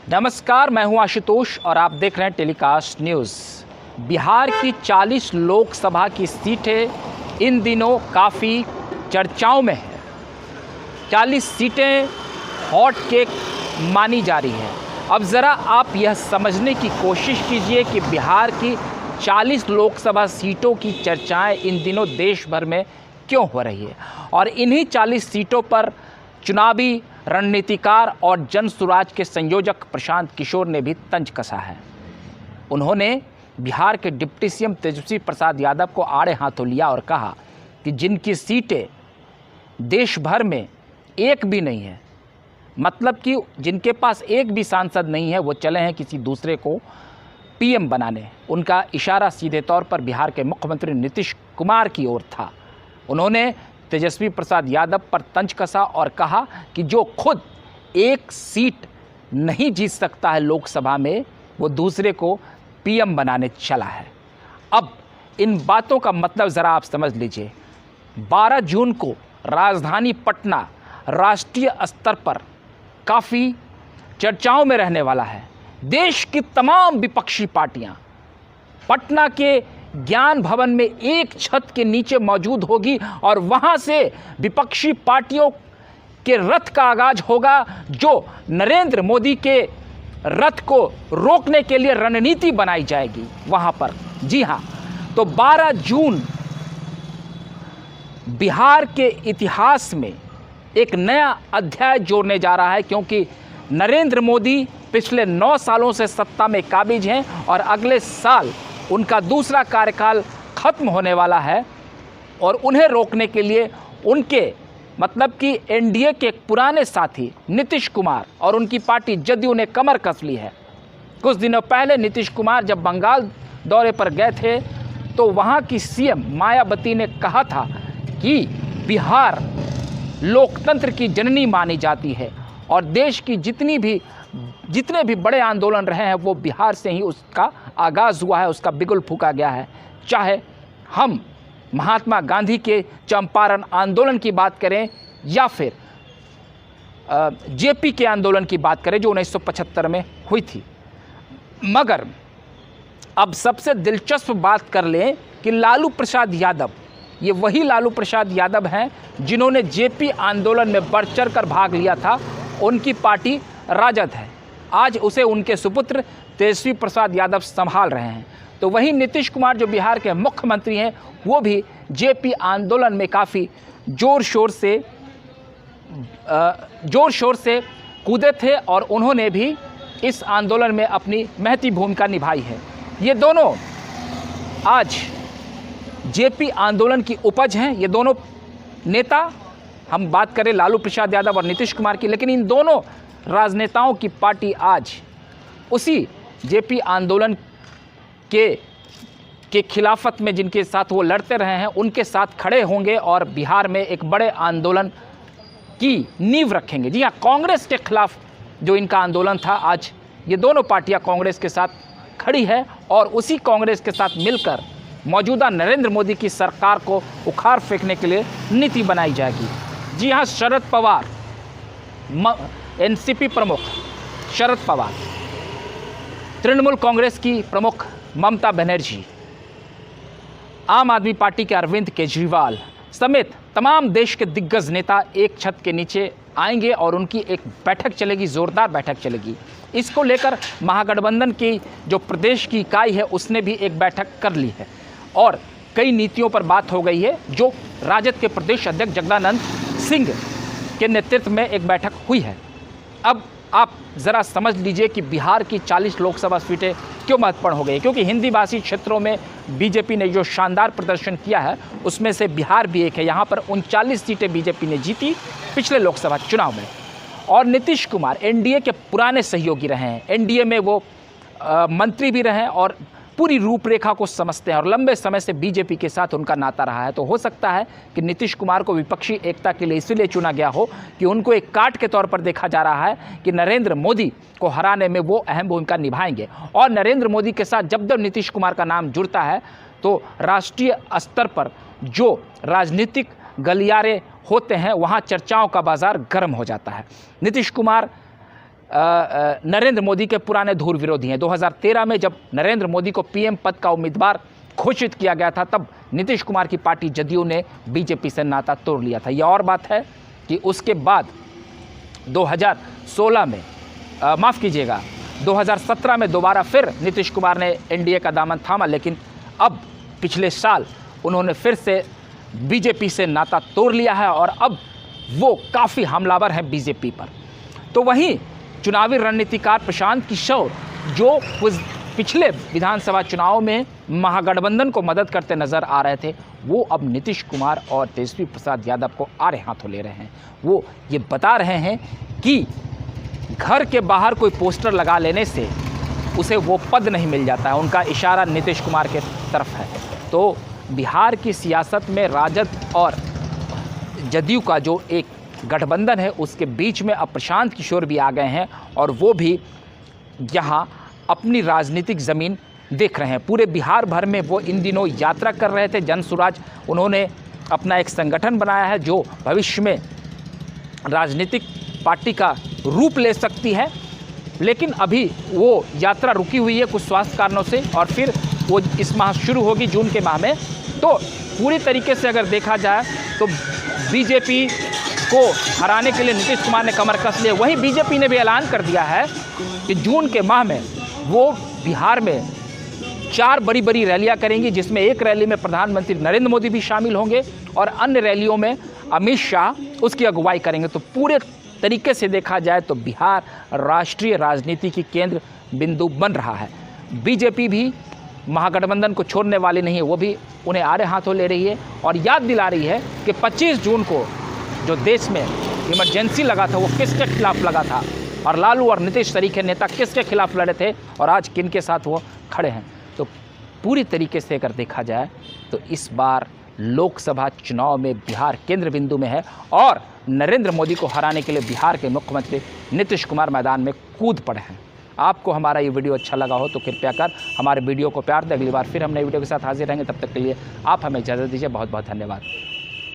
नमस्कार, मैं हूं आशुतोष और आप देख रहे हैं टेलीकास्ट न्यूज़। बिहार की 40 लोकसभा की सीटें इन दिनों काफ़ी चर्चाओं में है। 40 सीटें हॉट केक मानी जा रही है। अब ज़रा आप यह समझने की कोशिश कीजिए कि बिहार की 40 लोकसभा सीटों की चर्चाएं इन दिनों देश भर में क्यों हो रही है और इन्हीं 40 सीटों पर चुनावी रणनीतिकार और जन सुराज के संयोजक प्रशांत किशोर ने भी तंज कसा है। उन्होंने बिहार के डिप्टी सीएम तेजस्वी प्रसाद यादव को आड़े हाथों लिया और कहा कि जिनकी सीटें देश भर में एक भी नहीं है, मतलब कि जिनके पास एक भी सांसद नहीं है, वो चले हैं किसी दूसरे को पीएम बनाने। उनका इशारा सीधे तौर पर बिहार के मुख्यमंत्री नीतीश कुमार की ओर था। उन्होंने तेजस्वी प्रसाद यादव पर तंज कसा और कहा कि जो खुद एक सीट नहीं जीत सकता है लोकसभा में, वो दूसरे को पीएम बनाने चला है। अब इन बातों का मतलब ज़रा आप समझ लीजिए। 12 जून को राजधानी पटना राष्ट्रीय स्तर पर काफ़ी चर्चाओं में रहने वाला है। देश की तमाम विपक्षी पार्टियां पटना के ज्ञान भवन में एक छत के नीचे मौजूद होगी और वहां से विपक्षी पार्टियों के रथ का आगाज होगा, जो नरेंद्र मोदी के रथ को रोकने के लिए रणनीति बनाई जाएगी वहां पर। जी हां, तो 12 जून बिहार के इतिहास में एक नया अध्याय जोड़ने जा रहा है, क्योंकि नरेंद्र मोदी पिछले 9 सालों से सत्ता में काबिज हैं और अगले साल उनका दूसरा कार्यकाल खत्म होने वाला है और उन्हें रोकने के लिए उनके मतलब कि एनडीए के पुराने साथी नीतीश कुमार और उनकी पार्टी जदयू ने कमर कस ली है। कुछ दिनों पहले नीतीश कुमार जब बंगाल दौरे पर गए थे तो वहां की सीएम मायावती ने कहा था कि बिहार लोकतंत्र की जननी मानी जाती है और देश की जितने भी बड़े आंदोलन रहे हैं वो बिहार से ही उसका आगाज़ हुआ है, उसका बिगुल फूंका गया है। चाहे हम महात्मा गांधी के चंपारण आंदोलन की बात करें या फिर जेपी के आंदोलन की बात करें जो 1975 में हुई थी। मगर अब सबसे दिलचस्प बात कर लें कि लालू प्रसाद यादव, ये वही लालू प्रसाद यादव हैं जिन्होंने जेपी आंदोलन में बढ़ चढ़ कर भाग लिया था। उनकी पार्टी राजद है, आज उसे उनके सुपुत्र तेजस्वी प्रसाद यादव संभाल रहे हैं। तो वहीं नीतीश कुमार जो बिहार के मुख्यमंत्री हैं, वो भी जेपी आंदोलन में काफ़ी जोर शोर से कूदे थे और उन्होंने भी इस आंदोलन में अपनी महती भूमिका निभाई है। ये दोनों आज जेपी आंदोलन की उपज हैं। ये दोनों नेता, हम बात करें लालू प्रसाद यादव और नीतीश कुमार की, लेकिन इन दोनों राजनेताओं की पार्टी आज उसी जेपी आंदोलन के खिलाफत में जिनके साथ वो लड़ते रहे हैं उनके साथ खड़े होंगे और बिहार में एक बड़े आंदोलन की नींव रखेंगे। जी हाँ, कांग्रेस के खिलाफ जो इनका आंदोलन था, आज ये दोनों पार्टियां कांग्रेस के साथ खड़ी है और उसी कांग्रेस के साथ मिलकर मौजूदा नरेंद्र मोदी की सरकार को उखाड़ फेंकने के लिए नीति बनाई जाएगी। जी हाँ, शरद पवार, एनसीपी प्रमुख शरद पवार, तृणमूल कांग्रेस की प्रमुख ममता बनर्जी, आम आदमी पार्टी के अरविंद केजरीवाल समेत तमाम देश के दिग्गज नेता एक छत के नीचे आएंगे और उनकी एक बैठक चलेगी, ज़ोरदार बैठक चलेगी। इसको लेकर महागठबंधन की जो प्रदेश की इकाई है उसने भी एक बैठक कर ली है और कई नीतियों पर बात हो गई है। जो राजद के प्रदेश अध्यक्ष जगदानंद सिंह के नेतृत्व में एक बैठक हुई है। अब आप ज़रा समझ लीजिए कि बिहार की 40 लोकसभा सीटें क्यों महत्वपूर्ण हो गई, क्योंकि हिंदी भाषी क्षेत्रों में बीजेपी ने जो शानदार प्रदर्शन किया है उसमें से बिहार भी एक है। यहाँ पर 39 सीटें बीजेपी ने जीती पिछले लोकसभा चुनाव में और नीतीश कुमार एनडीए के पुराने सहयोगी रहे हैं। एनडीए में वो मंत्री भी रहे हैं और पूरी रूपरेखा को समझते हैं और लंबे समय से बीजेपी के साथ उनका नाता रहा है। तो हो सकता है कि नीतीश कुमार को विपक्षी एकता के लिए इसलिए चुना गया हो कि उनको एक काट के तौर पर देखा जा रहा है कि नरेंद्र मोदी को हराने में वो अहम भूमिका निभाएंगे। और नरेंद्र मोदी के साथ जब जब नीतीश कुमार का नाम जुड़ता है तो राष्ट्रीय स्तर पर जो राजनीतिक गलियारे होते हैं वहाँ चर्चाओं का बाजार गर्म हो जाता है। नीतीश कुमार नरेंद्र मोदी के पुराने धुर विरोधी हैं। 2013 में जब नरेंद्र मोदी को पीएम पद का उम्मीदवार घोषित किया गया था, तब नीतीश कुमार की पार्टी जदयू ने बीजेपी से नाता तोड़ लिया था। यह और बात है कि उसके बाद 2016 में 2017 में दोबारा फिर नीतीश कुमार ने एनडीए का दामन थामा, लेकिन अब पिछले साल उन्होंने फिर से बीजेपी से नाता तोड़ लिया है और अब वो काफ़ी हमलावर हैं बीजेपी पर। तो वहीं चुनावी रणनीतिकार प्रशांत किशोर, जो पिछले विधानसभा चुनाव में महागठबंधन को मदद करते नजर आ रहे थे, वो अब नीतीश कुमार और तेजस्वी प्रसाद यादव को आड़े हाथों ले रहे हैं। वो ये बता रहे हैं कि घर के बाहर कोई पोस्टर लगा लेने से उसे वो पद नहीं मिल जाता है। उनका इशारा नीतीश कुमार के तरफ है। तो बिहार की सियासत में राजद और जदयू का जो एक गठबंधन है, उसके बीच में अब प्रशांत किशोर भी आ गए हैं और वो भी यहाँ अपनी राजनीतिक ज़मीन देख रहे हैं। पूरे बिहार भर में वो इन दिनों यात्रा कर रहे थे। जन स्वराज उन्होंने अपना एक संगठन बनाया है जो भविष्य में राजनीतिक पार्टी का रूप ले सकती है, लेकिन अभी वो यात्रा रुकी हुई है कुछ स्वास्थ्य कारणों से, और फिर वो इस माह शुरू होगी, जून के माह में। तो पूरी तरीके से अगर देखा जाए तो बीजेपी को हराने के लिए नीतीश कुमार ने कमर कस लिया। वहीं बीजेपी ने भी ऐलान कर दिया है कि जून के माह में वो बिहार में 4 बड़ी बड़ी रैलियां करेंगी, जिसमें एक रैली में प्रधानमंत्री नरेंद्र मोदी भी शामिल होंगे और अन्य रैलियों में अमित शाह उसकी अगुवाई करेंगे। तो पूरे तरीके से देखा जाए तो बिहार राष्ट्रीय राजनीति की केंद्र बिंदु बन रहा है। बीजेपी भी महागठबंधन को छोड़ने वाली नहीं है, वो भी उन्हें आड़े हाथों ले रही है और याद दिला रही है कि 25 जून को जो देश में इमरजेंसी लगा था वो किसके खिलाफ लगा था, और लालू और नीतीश तरीके नेता किसके खिलाफ लड़े थे और आज किन के साथ वो खड़े हैं। तो पूरी तरीके से अगर देखा जाए तो इस बार लोकसभा चुनाव में बिहार केंद्र बिंदु में है और नरेंद्र मोदी को हराने के लिए बिहार के मुख्यमंत्री नीतीश कुमार मैदान में कूद पड़े हैं। आपको हमारा ये वीडियो अच्छा लगा हो तो कृपया कर हमारे वीडियो को प्यार दें। अगली बार फिर हम नई वीडियो के साथ हाजिर रहेंगे। तब तक के लिए आप हमें इजाज़त दीजिए। बहुत बहुत धन्यवाद।